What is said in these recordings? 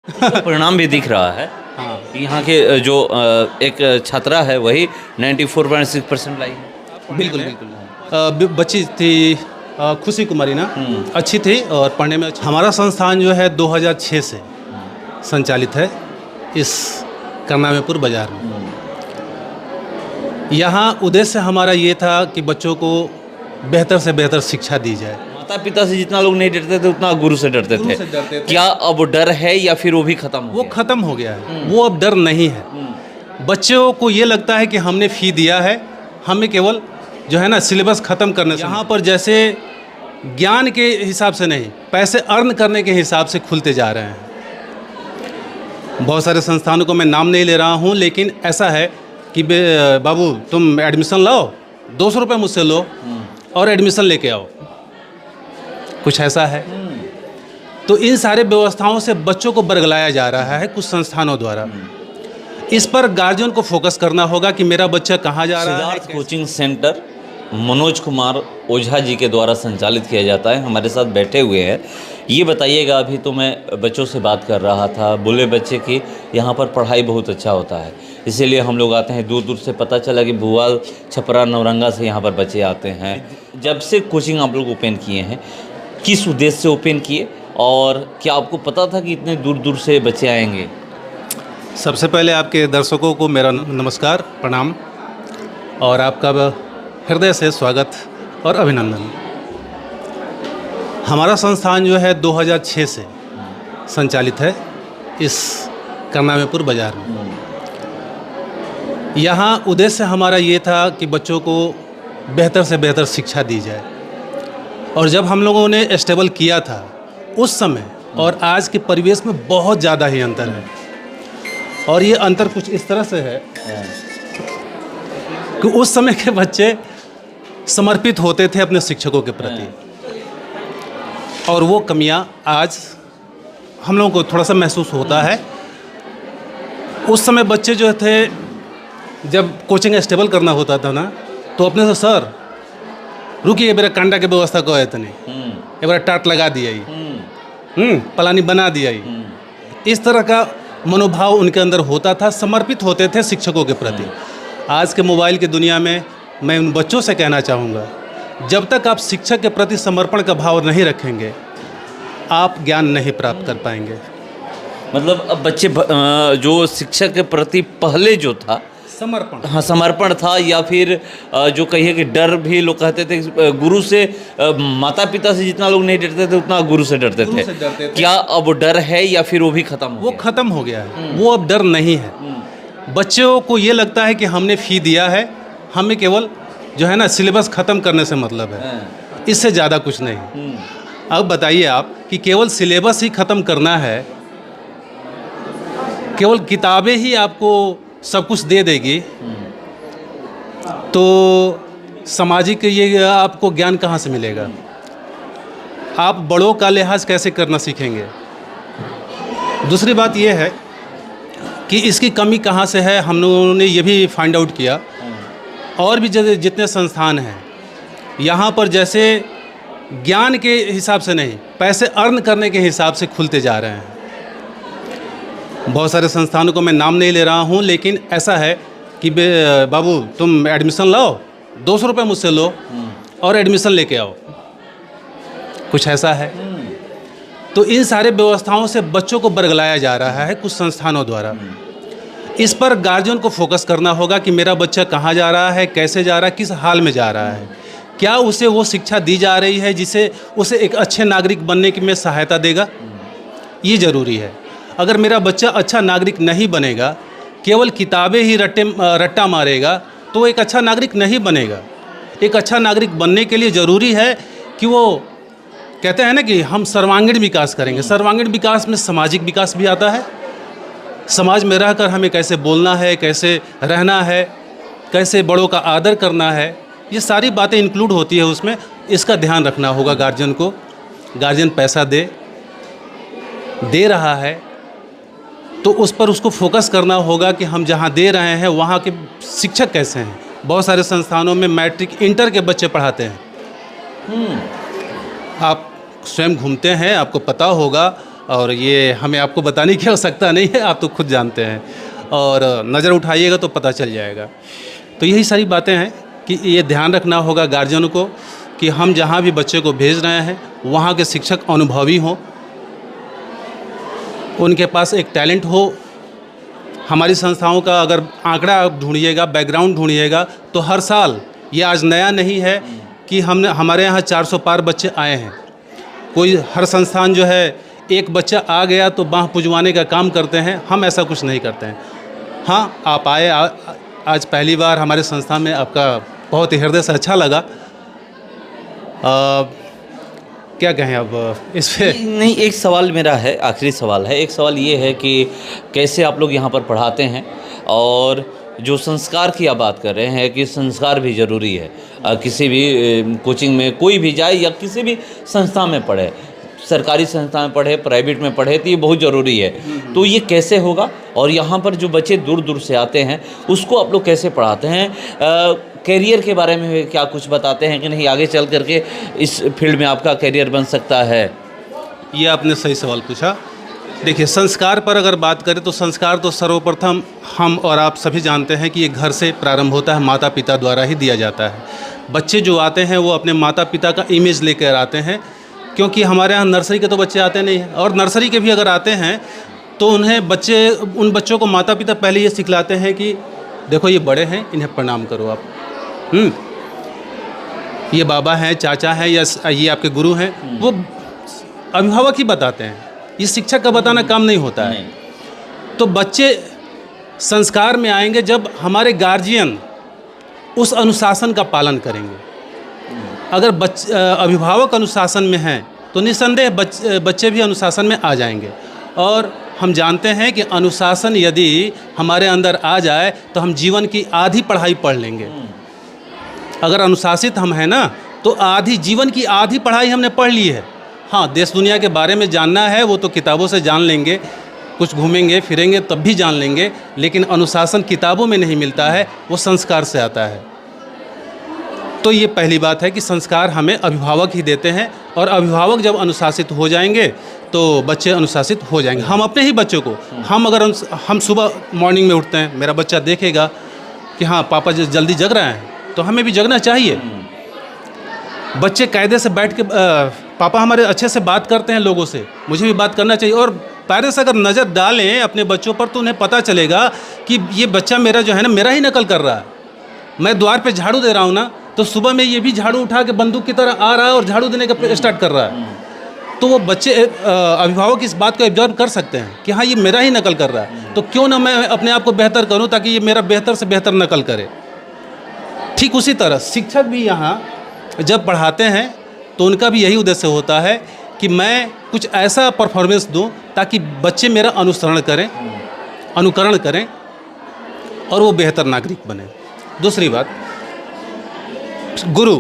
परिणाम भी दिख रहा है। हाँ यहाँ के जो एक छात्रा है वही 94.6% लाई है। बिल्कुल बिल्कुल। बच्ची थी खुशी कुमारी ना, अच्छी थी और पढ़ने में हमारा संस्थान जो है 2006 से संचालित है इस करनामेपुर बाज़ार में। यहाँ उद्देश्य हमारा ये था कि बच्चों को बेहतर से बेहतर शिक्षा दी जाए। माता पिता से जितना लोग नहीं डरते थे उतना गुरु से डरते गुरु थे। से डरते थे। क्या अब डर है या फिर वो भी खत्म हो वो गया? ख़त्म हो गया है, वो अब डर नहीं है। बच्चों को ये लगता है कि हमने फ़ी दिया है, हमें केवल जो है ना सिलेबस ख़त्म करने से। यहाँ पर जैसे ज्ञान के हिसाब से नहीं, पैसे अर्न करने के हिसाब से खुलते जा रहे हैं। बहुत सारे संस्थानों को मैं नाम नहीं ले रहा हूँ, लेकिन ऐसा है कि बाबू तुम एडमिशन लाओ, 200 रुपये मुझसे लो और एडमिशन लेके आओ, कुछ ऐसा है। तो इन सारे व्यवस्थाओं से बच्चों को बरगलाया जा रहा है कुछ संस्थानों द्वारा। इस पर गार्जियन को फोकस करना होगा कि मेरा बच्चा कहाँ जा रहा है। सिद्धार्थ कोचिंग सेंटर मनोज कुमार ओझा जी के द्वारा संचालित किया जाता है, हमारे साथ बैठे हुए हैं। ये बताइएगा, अभी तो मैं बच्चों से बात कर रहा था, बोले बच्चे कि यहाँ पर पढ़ाई बहुत अच्छा होता है, इसीलिए हम लोग आते हैं। दूर दूर से पता चला कि भुवाल, छपरा, नवरंगा से यहाँ पर बच्चे आते हैं। जब से कोचिंग आप लोग ओपन किए हैं, किस उद्देश्य से ओपन किए और क्या आपको पता था कि इतने दूर दूर से बच्चे आएंगे? सबसे पहले आपके दर्शकों को मेरा नमस्कार, प्रणाम और आपका हृदय से स्वागत और अभिनंदन। हमारा संस्थान जो है 2006 से संचालित है इस करनामेपुर बाज़ार में। यहाँ उद्देश्य हमारा ये था कि बच्चों को बेहतर से बेहतर शिक्षा दी जाए। और जब हम लोगों ने एस्टेबल किया था उस समय और आज के परिवेश में बहुत ज़्यादा ही अंतर है। और ये अंतर कुछ इस तरह से है कि उस समय के बच्चे समर्पित होते थे अपने शिक्षकों के प्रति, और वो कमियां आज हम लोगों को थोड़ा सा महसूस होता है। उस समय बच्चे जो थे, जब कोचिंग स्टेबल करना होता था ना, तो अपने से सर रुकिए मेरा कांडा की व्यवस्था को है तनी एक बार टाट लगा दिया, पलानी बना दिया। इस तरह का मनोभाव उनके अंदर होता था, समर्पित होते थे शिक्षकों के प्रति। आज के मोबाइल की दुनिया में मैं उन बच्चों से कहना चाहूँगा, जब तक आप शिक्षक के प्रति समर्पण का भाव नहीं रखेंगे, आप ज्ञान नहीं प्राप्त कर पाएंगे। मतलब अब बच्चे जो शिक्षक के प्रति पहले जो था समर्पण, हाँ समर्पण था, या फिर जो कहिए कि डर भी लोग कहते थे गुरु से, माता पिता से जितना लोग नहीं डरते थे उतना गुरु से डरते थे। क्या अब डर है या फिर वो भी खत्म हो वो गया? ख़त्म हो गया है, वो अब डर नहीं है। बच्चों को ये लगता है कि हमने फ़ी दिया है, हमें केवल जो है ना सिलेबस ख़त्म करने से मतलब है, इससे ज़्यादा कुछ नहीं। अब बताइए आप कि केवल सिलेबस ही ख़त्म करना है, केवल किताबें ही आपको सब कुछ दे देगी, तो सामाजिक ये आपको ज्ञान कहाँ से मिलेगा? आप बड़ों का लिहाज कैसे करना सीखेंगे? दूसरी बात यह है कि इसकी कमी कहाँ से है, हम लोगों ने ये भी फाइंड आउट किया। और भी जितने संस्थान हैं यहाँ पर जैसे ज्ञान के हिसाब से नहीं, पैसे अर्न करने के हिसाब से खुलते जा रहे हैं। बहुत सारे संस्थानों को मैं नाम नहीं ले रहा हूँ, लेकिन ऐसा है कि बाबू तुम एडमिशन लाओ, 200 रुपये मुझसे लो और एडमिशन लेके आओ, कुछ ऐसा है। तो इन सारे व्यवस्थाओं से बच्चों को बरगलाया जा रहा है कुछ संस्थानों द्वारा। इस पर गार्जियन को फोकस करना होगा कि मेरा बच्चा कहाँ जा रहा है, कैसे जा रहा है, किस हाल में जा रहा है, क्या उसे वो शिक्षा दी जा रही है जिसे उसे एक अच्छे नागरिक बनने की में सहायता देगा। ये ज़रूरी है। अगर मेरा बच्चा अच्छा नागरिक नहीं बनेगा, केवल किताबें ही रट्टा मारेगा, तो वो एक अच्छा नागरिक नहीं बनेगा। एक अच्छा नागरिक बनने के लिए ज़रूरी है कि वो कहते हैं ना कि हम सर्वांगीण विकास करेंगे। सर्वांगीण विकास में सामाजिक विकास भी आता है। समाज में रहकर हमें कैसे बोलना है, कैसे रहना है, कैसे बड़ों का आदर करना है, ये सारी बातें इंक्लूड होती है उसमें। इसका ध्यान रखना होगा गार्जियन को। गार्जियन पैसा दे रहा है तो उस पर उसको फोकस करना होगा कि हम जहाँ दे रहे हैं वहाँ के शिक्षक कैसे हैं। बहुत सारे संस्थानों में मैट्रिक इंटर के बच्चे पढ़ाते हैं। आप स्वयं घूमते हैं, आपको पता होगा। और ये हमें आपको बताने की आवश्यकता नहीं है, आप तो खुद जानते हैं, और नज़र उठाइएगा तो पता चल जाएगा। तो यही सारी बातें हैं कि ये ध्यान रखना होगा गार्जियन को कि हम जहाँ भी बच्चे को भेज रहे हैं वहाँ के शिक्षक अनुभवी हों, उनके पास एक टैलेंट हो। हमारी संस्थाओं का अगर आंकड़ा आप ढूंढिएगा, बैकग्राउंड ढूंढिएगा, तो हर साल, ये आज नया नहीं है कि हमारे यहाँ 400 पार बच्चे आए हैं। कोई हर संस्थान जो है एक बच्चा आ गया तो बाँह पुजवाने का काम करते हैं, हम ऐसा कुछ नहीं करते हैं। हाँ, आप आए आज पहली बार हमारे संस्थान में, आपका बहुत ही हृदय से अच्छा लगा। क्या कहें अब इस पे? नहीं, एक सवाल मेरा है, आखिरी सवाल है। एक सवाल ये है कि कैसे आप लोग यहाँ पर पढ़ाते हैं, और जो संस्कार की आप बात कर रहे हैं कि संस्कार भी ज़रूरी है, किसी भी कोचिंग में कोई भी जाए या किसी भी संस्था में पढ़े, सरकारी संस्था में पढ़े, प्राइवेट में पढ़े, तो ये बहुत ज़रूरी है। तो ये कैसे होगा, और यहाँ पर जो बच्चे दूर दूर से आते हैं उसको आप लोग कैसे पढ़ाते हैं? कैरियर के बारे में क्या कुछ बताते हैं कि नहीं, आगे चल करके इस फील्ड में आपका कैरियर बन सकता है? ये आपने सही सवाल पूछा। देखिए, संस्कार पर अगर बात करें तो संस्कार तो सर्वप्रथम हम और आप सभी जानते हैं कि ये घर से प्रारंभ होता है, माता पिता द्वारा ही दिया जाता है। बच्चे जो आते हैं वो अपने माता पिता का इमेज लेकर आते हैं, क्योंकि हमारे यहाँ नर्सरी के तो बच्चे आते नहीं हैं, और नर्सरी के भी अगर आते हैं तो उन बच्चों को माता पिता पहले ये सिखलाते हैं कि देखो ये बड़े हैं, इन्हें प्रणाम करो आप, ये बाबा हैं, चाचा हैं, या ये आपके गुरु हैं। वो अभिभावक ही बताते हैं, ये शिक्षक का बताना काम नहीं होता है। तो बच्चे संस्कार में आएंगे जब हमारे गार्जियन उस अनुशासन का पालन करेंगे। अगर अभिभावक अनुशासन में हैं तो निस्संदेह बच्चे भी अनुशासन में आ जाएंगे। और हम जानते हैं कि अनुशासन यदि हमारे अंदर आ जाए तो हम जीवन की आधी पढ़ाई पढ़ लेंगे। अगर अनुशासित हम हैं ना, तो जीवन की आधी पढ़ाई हमने पढ़ ली है। हाँ, देश दुनिया के बारे में जानना है वो तो किताबों से जान लेंगे, कुछ घूमेंगे फिरेंगे तब भी जान लेंगे, लेकिन अनुशासन किताबों में नहीं मिलता है, वो संस्कार से आता है। तो ये पहली बात है कि संस्कार हमें अभिभावक ही देते हैं, और अभिभावक जब अनुशासित हो जाएंगे तो बच्चे अनुशासित हो जाएंगे। हम अपने ही बच्चों को, हम सुबह मॉर्निंग में उठते हैं, मेरा बच्चा देखेगा कि हाँ पापा जल्दी जग रहे हैं, तो हमें भी जगना चाहिए। बच्चे कायदे से बैठ के पापा हमारे अच्छे से बात करते हैं लोगों से, मुझे भी बात करना चाहिए। और पेरेंट्स अगर नज़र डालें अपने बच्चों पर तो उन्हें पता चलेगा कि ये बच्चा मेरा जो है ना, मेरा ही नकल कर रहा है। मैं द्वार पे झाड़ू दे रहा हूँ ना, तो सुबह में ये भी झाड़ू उठा के बंदूक की तरह आ रहा है और झाड़ू देने का स्टार्ट कर रहा है। तो वो बच्चे अभिभावक इस बात को ऑब्जर्व कर सकते हैं कि हाँ ये मेरा ही नकल कर रहा है, तो क्यों ना मैं अपने आप को बेहतर करूँ ताकि ये मेरा बेहतर से बेहतर नकल करे। ठीक उसी तरह शिक्षक भी यहाँ जब पढ़ाते हैं तो उनका भी यही उद्देश्य होता है कि मैं कुछ ऐसा परफॉर्मेंस दूं ताकि बच्चे मेरा अनुकरण करें और वो बेहतर नागरिक बने। दूसरी बात, गुरु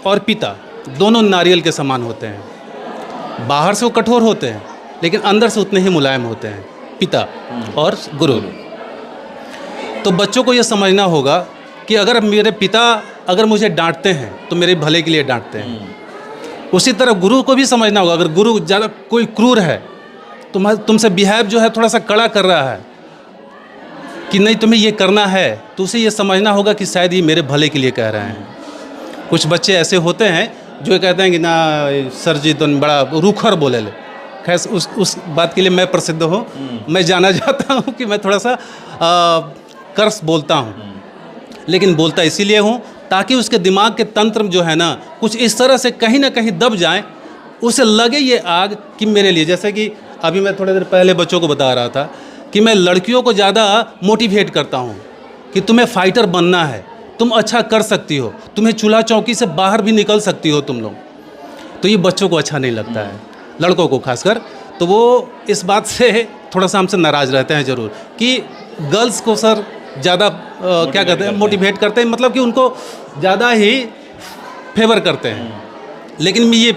और पिता दोनों नारियल के समान होते हैं। बाहर से वो कठोर होते हैं लेकिन अंदर से उतने ही मुलायम होते हैं, पिता और गुरु। तो बच्चों को ये समझना होगा कि अगर मेरे पिता अगर मुझे डांटते हैं तो मेरे भले के लिए डांटते हैं। उसी तरह गुरु को भी समझना होगा, अगर गुरु ज़्यादा कोई क्रूर है, तुमसे बिहेव जो है थोड़ा सा कड़ा कर रहा है कि नहीं तुम्हें ये करना है, तो उसे ये समझना होगा कि शायद ये मेरे भले के लिए कह रहे हैं। कुछ बच्चे ऐसे होते हैं जो कहते हैं कि ना सर जी तो बड़ा रूखर बोले ले। खैर उस बात के लिए मैं प्रसिद्ध हूँ, मैं जाना जाता हूँ कि मैं थोड़ा सा कर्स बोलता हूँ, लेकिन बोलता इसीलिए हूँ ताकि उसके दिमाग के तंत्र जो है ना कुछ इस तरह से कहीं ना कहीं दब जाए, उसे लगे ये आग कि मेरे लिए। जैसे कि अभी मैं थोड़ी देर पहले बच्चों को बता रहा था कि मैं लड़कियों को ज़्यादा मोटिवेट करता हूँ कि तुम्हें फाइटर बनना है, तुम अच्छा कर सकती हो, तुम्हें चूल्हा चौकी से बाहर भी निकल सकती हो तुम लोग। तो ये बच्चों को अच्छा नहीं लगता है, लड़कों को खासकर। तो वो इस बात से थोड़ा सा हमसे नाराज़ रहते हैं ज़रूर कि गर्ल्स को सर ज़्यादा क्या कहते हैं, मोटिवेट करते हैं, मतलब कि उनको ज़्यादा ही फेवर करते हैं। लेकिन ये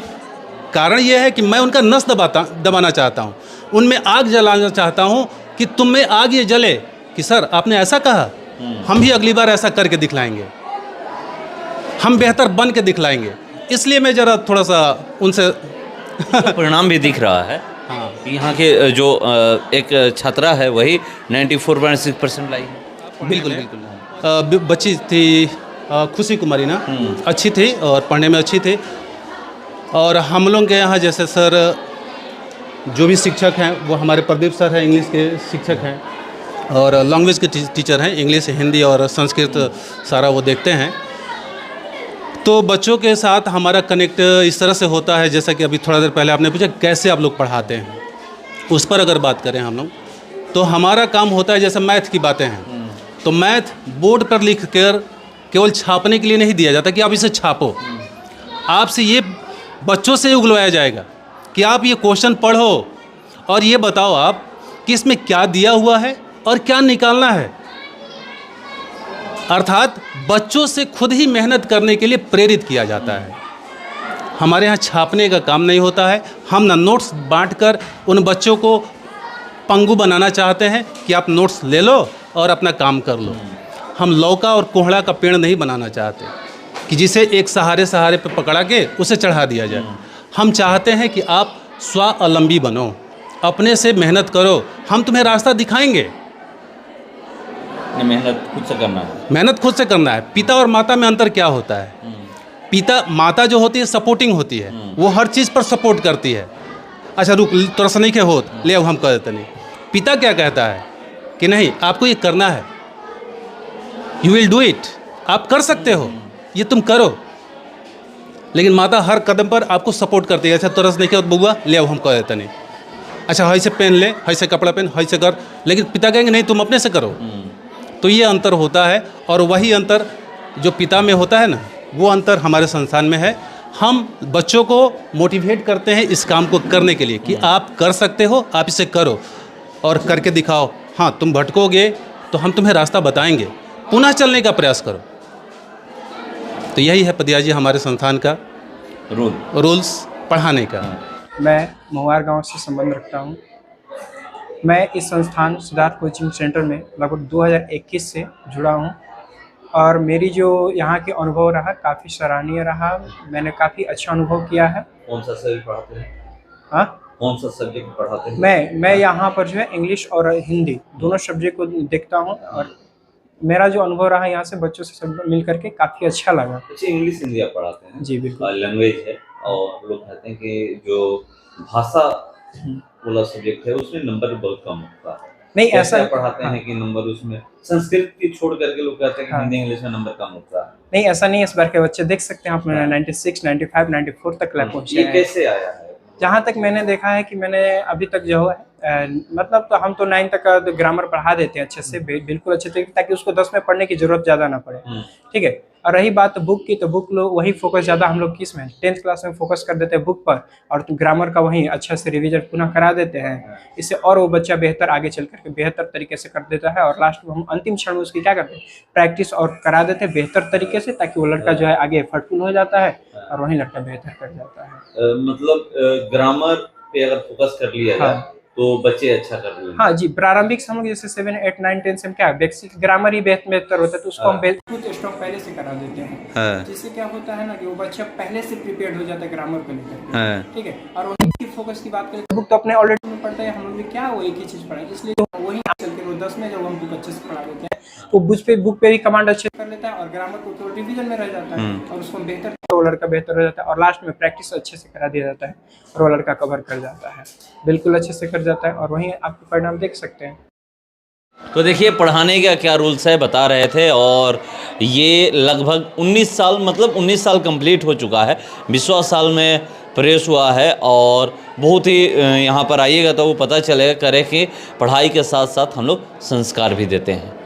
कारण ये है कि मैं उनका नस दबाना चाहता हूँ, उनमें आग जलाना चाहता हूँ कि तुम में आग ये जले कि सर आपने ऐसा कहा, हम भी अगली बार ऐसा करके दिखलाएंगे, हम बेहतर बन के दिखलाएंगे। इसलिए मैं ज़रा थोड़ा सा उनसे परिणाम भी दिख रहा है। हाँ, यहाँ के जो एक छात्रा है वही 94.6% लाई है। बिल्कुल बिल्कुल बच्ची थी खुशी कुमारी ना, अच्छी थी और पढ़ने में अच्छी थी। और हम लोग के यहाँ जैसे सर जो भी शिक्षक हैं वो हमारे प्रदीप सर हैं, इंग्लिश के शिक्षक हैं और लैंग्वेज के टीचर हैं, इंग्लिश हिंदी और संस्कृत सारा वो देखते हैं। तो बच्चों के साथ हमारा कनेक्ट इस तरह से होता है, जैसा कि अभी थोड़ा देर पहले आपने पूछा कैसे आप लोग पढ़ाते हैं, उस पर अगर बात करें हम लोग तो हमारा काम होता है जैसे मैथ की बातें हैं तो मैथ बोर्ड पर लिख कर केवल छापने के लिए नहीं दिया जाता कि आप इसे छापो। आपसे ये बच्चों से उगलवाया जाएगा कि आप ये क्वेश्चन पढ़ो और ये बताओ आप कि इसमें क्या दिया हुआ है और क्या निकालना है। अर्थात बच्चों से खुद ही मेहनत करने के लिए प्रेरित किया जाता है। हमारे यहाँ छापने का काम नहीं होता है। हम ना नोट्स बांटकर उन बच्चों को पंगु बनाना चाहते हैं कि आप नोट्स ले लो और अपना काम कर लो। हम लौका और कोहड़ा का पेड़ नहीं बनाना चाहते कि जिसे एक सहारे पे पकड़ा के उसे चढ़ा दिया जाए। हम चाहते हैं कि आप स्वावलंबी बनो, अपने से मेहनत करो, हम तुम्हें रास्ता दिखाएंगे। मेहनत खुद से करना है। मेहनत खुद से करना है। पिता और माता में अंतर क्या होता है? माता जो होती है सपोर्टिंग होती है, वो हर चीज़ पर सपोर्ट करती है। अच्छा रुक तोरा से नहीं के होत ले अब हम कर देते नहीं। पिता क्या कहता है कि नहीं आपको ये करना है, यू विल डू इट, आप कर सकते हो, ये तुम करो। लेकिन माता हर कदम पर आपको सपोर्ट करती है। अच्छा तोरा से नहीं के होत बउआ ले अब हम कर देते नहीं। अच्छा हई से पहन ले, हई से कपड़ा पहन, हई से कर। लेकिन पिता कहेंगे नहीं तुम अपने से करो। तो ये अंतर होता है और वही अंतर जो पिता में होता है ना, वो अंतर हमारे संस्थान में है। हम बच्चों को मोटिवेट करते हैं इस काम को करने के लिए कि आप कर सकते हो, आप इसे करो और करके दिखाओ। हाँ तुम भटकोगे तो हम तुम्हें रास्ता बताएंगे, पुनः चलने का प्रयास करो। तो यही है पदिया जी हमारे संस्थान का रूल्स पढ़ाने का। मैं मोहार गांव से संबंध रखता हूं। मैं इस संस्थान सिद्धार्थ कोचिंग सेंटर में लगभग 2021 से जुड़ा हूं और मेरी जो यहाँ के अनुभव रहा काफ़ी सराहनीय रहा। मैंने काफ़ी अच्छा अनुभव किया है। कौन सा सब्जेक्ट पढ़ाते हैं? हाँ, कौन सा सब्जेक्ट पढ़ाते हैं? मैं यहाँ पर जो है इंग्लिश और हिंदी दोनों सब्जेक्ट को देखता हूँ और मेरा जो अनुभव रहा यहाँ से बच्चों से सब मिल करके काफ़ी अच्छा लगा। अच्छा इंग्लिश हिंदी आप पढ़ाते हैं? जी बिल्कुल। लैंग्वेज है और लोग कहते हैं कि जो भाषा वाला सब्जेक्ट है उसमें नंबर बहुत कम होता है। नहीं ऐसा पढ़ाते हैं कि नंबर उसमें संस्कृत की छोड़ करके लोग कहते हैं कि हिंदी इंग्लिश में नंबर कम होता है। नहीं ऐसा नहीं है। इस बार के बच्चे देख सकते हैं आप 96, 95, 94 तक पहुँचे हैं। ये कैसे आया है? जहाँ तक मैंने देखा है कि मैंने अभी तक जो है मतलब तो हम तो 9 तक का ग्रामर पढ़ा देते हैं अच्छे से, बिल्कुल अच्छे तरीके, ताकि उसको 10 में पढ़ने की जरूरत ज़्यादा ना पड़े। ठीक है। और रही बात बुक की, तो बुक लोग वही फोकस ज़्यादा हम लोग किस में 10th क्लास में फोकस कर देते हैं बुक पर और तो ग्रामर का वहीं अच्छा से रिवीजन पुनः करा देते हैं। इससे और वो बच्चा बेहतर आगे चल करके बेहतर तरीके से कर देता है और लास्ट में हम अंतिम क्षण में उसकी क्या करते हैं प्रैक्टिस और करा देते हैं बेहतर तरीके से, ताकि वो लड़का जो है आगे एफर्टफुल हो जाता है और वहीं लड़का बेहतर कर जाता है। मतलब ग्रामर पे अगर फोकस कर लिया जाए तो बच्चे अच्छा कर रहे हैं। हाँ जी, प्रारंभिक समय जैसे 7, 8, 9, 10 से क्या बेसिक ग्रामर ही बेहतर होता है, तो उसको हम बहुत स्ट्रॉन्ग पहले से करा देते हैं। जिससे क्या होता है ना कि वो बच्चा पहले से प्रिपेयर्ड हो जाता है ग्रामर को लेकर। ठीक है। और वही फोकस की बात करें, बुक तो अपने ऑलरेडी में पढ़ते हैं, हम लोग भी क्या वो एक ही चीज पढ़े, इसलिए वही चल के वो 10 में जब हम बुक अच्छे से पढ़ा देते हैं वो बुक पे भी कमांड अच्छे कर लेता है और ग्रामर को केवल रिवीजन में रह जाता है और उसको बेहतर वो लड़का बेहतर हो जाता है और लास्ट में प्रैक्टिस अच्छे से करा दिया जाता है और वो लड़का कवर कर जाता है, बिल्कुल अच्छे से कर जाता है और वहीं आपको परिणाम देख सकते हैं। तो देखिए पढ़ाने का क्या रूल्स है बता रहे थे और ये लगभग 19 साल मतलब 19 साल कंप्लीट हो चुका है, 20वां साल में प्रवेश हुआ है और बहुत ही यहाँ पर आइएगा तो वो पता चलेगा करे कि पढ़ाई के साथ साथ हम लोग संस्कार भी देते हैं।